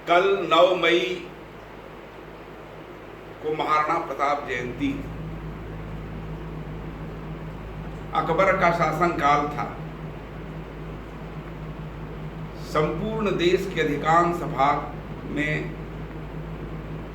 कल 9 मई को महाराणा प्रताप जयंती। अकबर का शासनकाल था। संपूर्ण देश के अधिकांश भाग में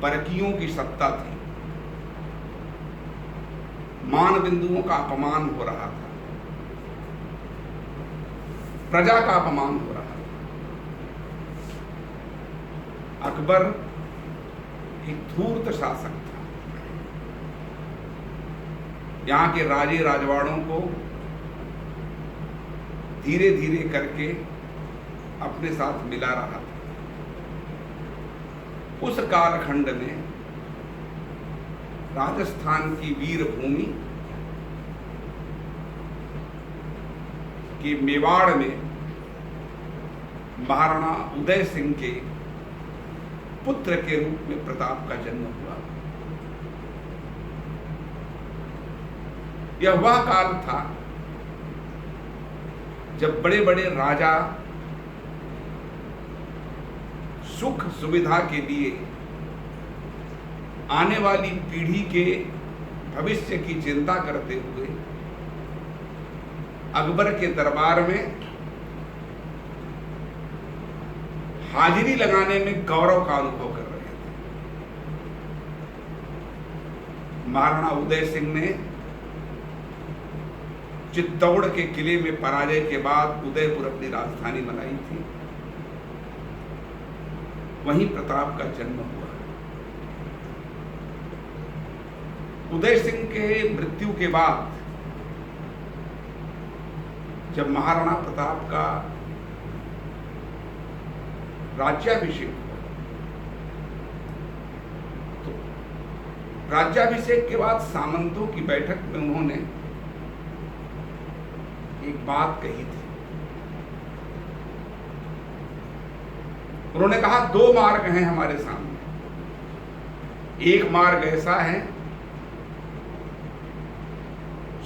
परकियों की सत्ता थी। मान बिंदुओं का अपमान हो रहा था, प्रजा का अपमान हो रहा था। अकबर एक धूर्त शासक था। यहां के राजे राजवाड़ों को धीरे धीरे करके अपने साथ मिला रहा था। उस कालखंड में राजस्थान की वीरभूमि के मेवाड़ में महाराणा उदय सिंह के पुत्र के रूप में प्रताप का जन्म हुआ। यह वह काल था जब बड़े बड़े राजा सुख सुविधा के लिए आने वाली पीढ़ी के भविष्य की चिंता करते हुए अकबर के दरबार में हाजिरी लगाने में गौरव का अनुभव कर रहे थे। महाराणा उदय सिंह ने चित्तौड़ के किले में पराजय के बाद उदयपुर अपनी राजधानी बनाई थी। वहीं प्रताप का जन्म हुआ। उदय सिंह के मृत्यु के बाद जब महाराणा प्रताप का राज्याभिषेक हुआ, तो राज्याभिषेक के बाद सामंतों की बैठक में उन्होंने एक बात कही थी। उन्होंने कहा, दो मार्ग हैं हमारे सामने। एक मार्ग ऐसा है,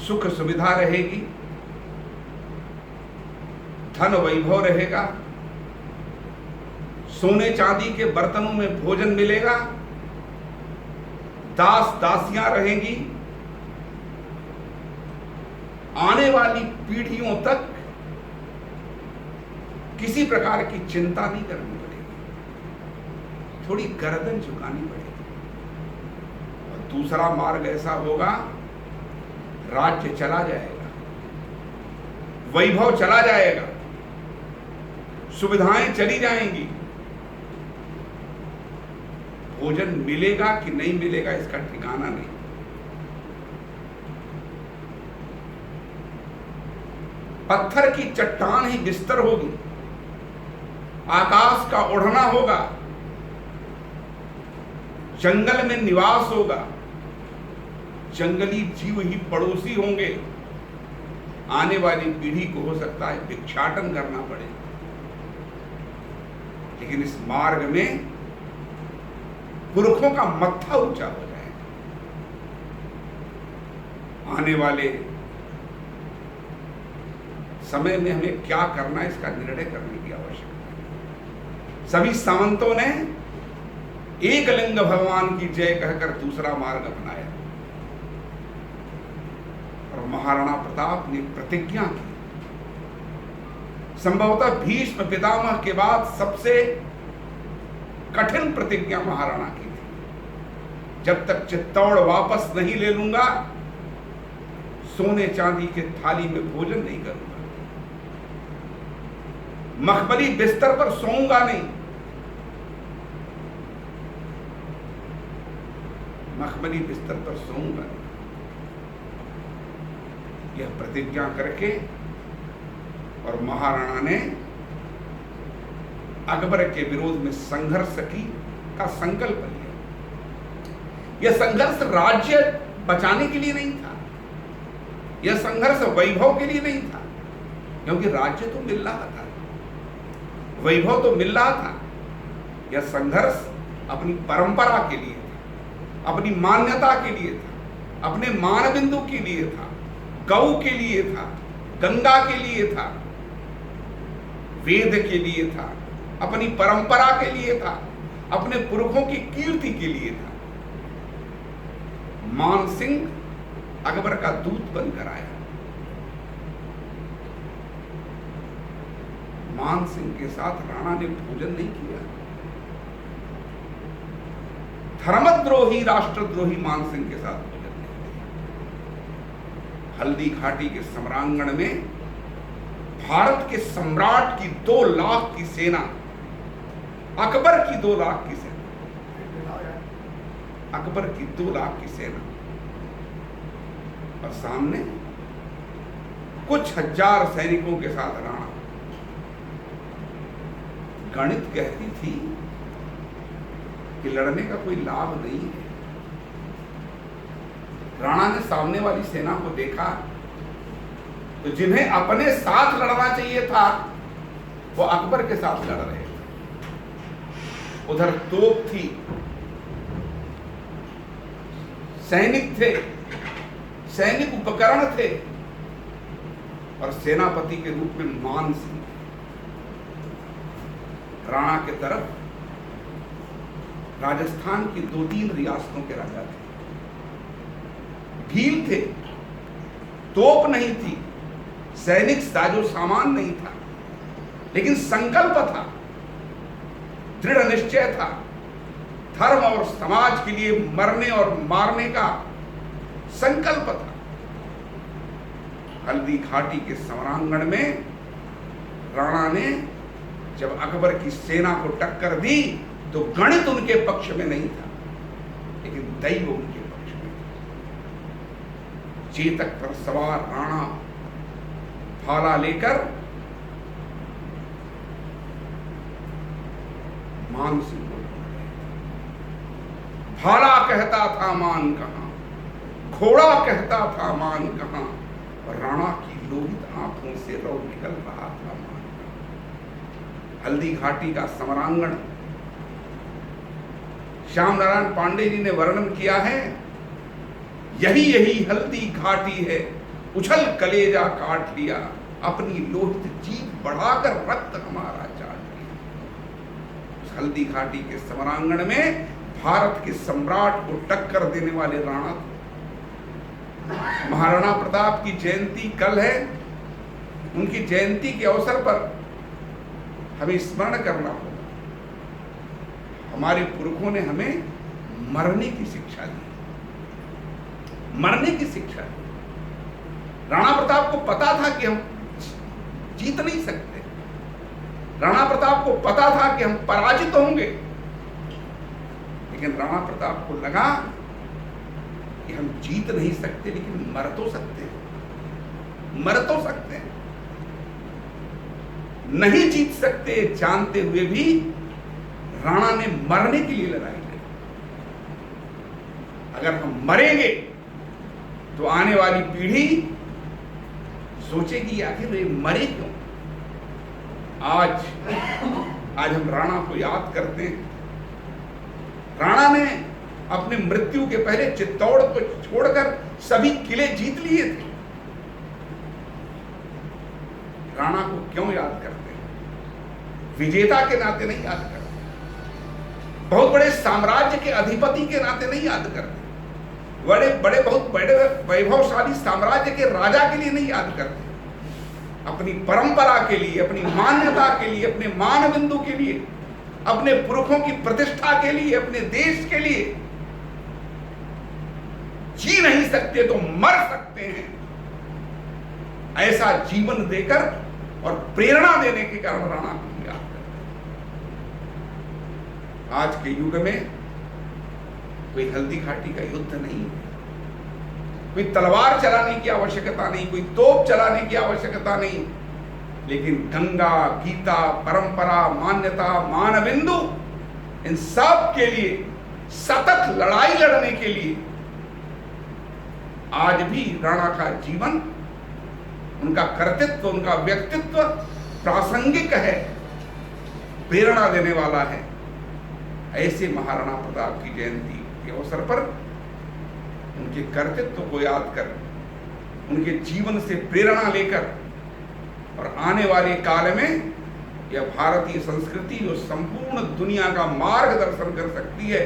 सुख सुविधा रहेगी, धन वैभव रहेगा, सोने चांदी के बर्तनों में भोजन मिलेगा, दास दासियां रहेंगी, आने वाली पीढ़ियों तक किसी प्रकार की चिंता नहीं करनी पड़ेगी, थोड़ी गर्दन झुकानी पड़ेगी। और दूसरा मार्ग ऐसा होगा, राज्य चला जाएगा, वैभव चला जाएगा, सुविधाएं चली जाएंगी, भोजन मिलेगा कि नहीं मिलेगा इसका ठिकाना नहीं। पत्थर की चट्टान ही बिस्तर होगी, आकाश का ओढ़ना होगा, जंगल में निवास होगा, जंगली जीव ही पड़ोसी होंगे। आने वाली पीढ़ी को हो सकता है भिक्षाटन करना पड़े, लेकिन इस मार्ग में पुरखों का मत्था ऊंचा हो जाएगा। आने वाले समय में हमें क्या करना है इसका निर्णय करने की आवश्यकता है। सभी सामंतों ने एक लिंग भगवान की जय कहकर दूसरा मार्ग अपनाया और महाराणा प्रताप ने प्रतिज्ञा की। संभवतः भीष्म पितामह के बाद सबसे कठिन प्रतिज्ञा महाराणा की थी। जब तक चित्तौड़ वापस नहीं ले लूंगा, सोने चांदी के थाली में भोजन नहीं करूंगा, मखमली बिस्तर पर सोऊंगा नहीं, मखमली बिस्तर पर सोऊंगा नहीं। यह प्रतिज्ञा करके और महाराणा ने अकबर के विरोध में संघर्ष का संकल्प लिया। यह संघर्ष राज्य बचाने के लिए नहीं था, यह संघर्ष वैभव के लिए नहीं था, क्योंकि राज्य तो मिल रहा था, वैभव तो मिल रहा था। यह संघर्ष अपनी परंपरा के लिए था, अपनी मान्यता के लिए था, अपने मान बिंदु के लिए था, गौ के लिए था, गंगा के लिए था, वेद के लिए था, अपनी परंपरा के लिए था। अपने पुरखों की कीर्ति के लिए था। मान सिंह अकबर का दूत बनकर आया। मान सिंह के साथ राणा ने भोजन नहीं किया। धर्मद्रोही, राष्ट्रद्रोही मान सिंह के साथ भोजन नहीं किया। हल्दी घाटी के सम्रांगण में भारत के सम्राट की 2 लाख की सेना, अकबर की 2 लाख की सेना, अकबर की 2 लाख की सेना, और सामने कुछ हजार सैनिकों के साथ राणा। गणित कहती थी कि लड़ने का कोई लाभ नहीं है। राणा ने सामने वाली सेना को देखा तो जिन्हें अपने साथ लड़ना चाहिए था वो अकबर के साथ लड़ रहे थे। उधर तोप थी, सैनिक थे, सैनिक उपकरण थे, और सेनापति के रूप में मान सिंह। राणा के तरफ राजस्थान की 2-3 रियासतों के राजा थे। भील थे, तोप नहीं थी, सैनिक साजो सामान नहीं था, लेकिन संकल्प था, दृढ़ निश्चय था, धर्म और समाज के लिए मरने और मारने का संकल्प था। हल्दी घाटी के सम्रांगण में राणा ने जब अकबर की सेना को टक्कर दी तो गणित उनके पक्ष में नहीं था, लेकिन दैव उनके पक्ष में था। चेतक पर सवार राणा भाला लेकर मान सिंह को भाला कहता था मान कहां, घोड़ा कहता था मान कहां, और राणा की लोहित आंखों से रौ निकल रहा था मान। हल्दी घाटी का सम्रांगण श्याम नारायण पांडे जी ने वर्णन किया है, यही हल्दी घाटी है, उछल कलेजा काट लिया, अपनी लोहित जीभ बढ़ाकर रक्त हमारा चाट लिया। उस हल्दी घाटी के सम्रांगण में भारत के सम्राट को टक्कर देने वाले राणा थे। महाराणा प्रताप की जयंती कल है। उनकी जयंती के अवसर पर हमें स्मरण करना होगा, हमारे पुरखों ने हमें मरने की शिक्षा दी, मरने की शिक्षा दी। राणा प्रताप को पता था कि हम जीत नहीं सकते, राणा प्रताप को पता था कि हम पराजित होंगे, लेकिन राणा प्रताप को लगा कि हम जीत नहीं सकते लेकिन मर तो सकते हैं, मर तो सकते हैं। नहीं जीत सकते जानते हुए भी राणा ने मरने के लिए लड़ाई लड़ी। अगर हम मरेंगे तो आने वाली पीढ़ी सोचेगी आखिर ये मरे क्यों। आज हम राणा को याद करते हैं। राणा ने अपने मृत्यु के पहले चित्तौड़ को छोड़कर सभी किले जीत लिए थे। राणा को क्यों याद करते हैं? विजेता के नाते नहीं याद करते, बहुत बड़े साम्राज्य के अधिपति के नाते नहीं याद करते, बहुत बड़े वैभवशाली साम्राज्य के राजा के लिए नहीं याद करते, अपनी परंपरा के लिए, अपनी मान्यता के लिए, अपने मान बिंदु के लिए, अपने पुरखों की प्रतिष्ठा के लिए, अपने देश के लिए। जी नहीं सकते तो मर सकते हैं, ऐसा जीवन देकर और प्रेरणा देने के कारण राणा को याद करते। आज के युग में कोई हल्दी घाटी का युद्ध नहीं है, कोई तलवार चलाने की आवश्यकता नहीं, कोई तोप चलाने की आवश्यकता नहीं, लेकिन गंगा, गीता, परंपरा, मान्यता, मानबिंदु, इन सब के लिए सतत लड़ाई लड़ने के लिए आज भी राणा का जीवन, उनका कर्तृत्व, उनका व्यक्तित्व प्रासंगिक है, प्रेरणा देने वाला है। ऐसे महाराणा प्रताप की जयंती के अवसर पर उनके कर्तृत्व को याद कर, उनके जीवन से प्रेरणा लेकर और आने वाले काल में यह भारतीय संस्कृति जो संपूर्ण दुनिया का मार्गदर्शन कर सकती है,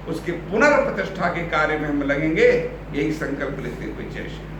उसके पुनर्प्रतिष्ठा के कार्य में हम लगेंगे। यही संकल्प लेते हुए जय श्री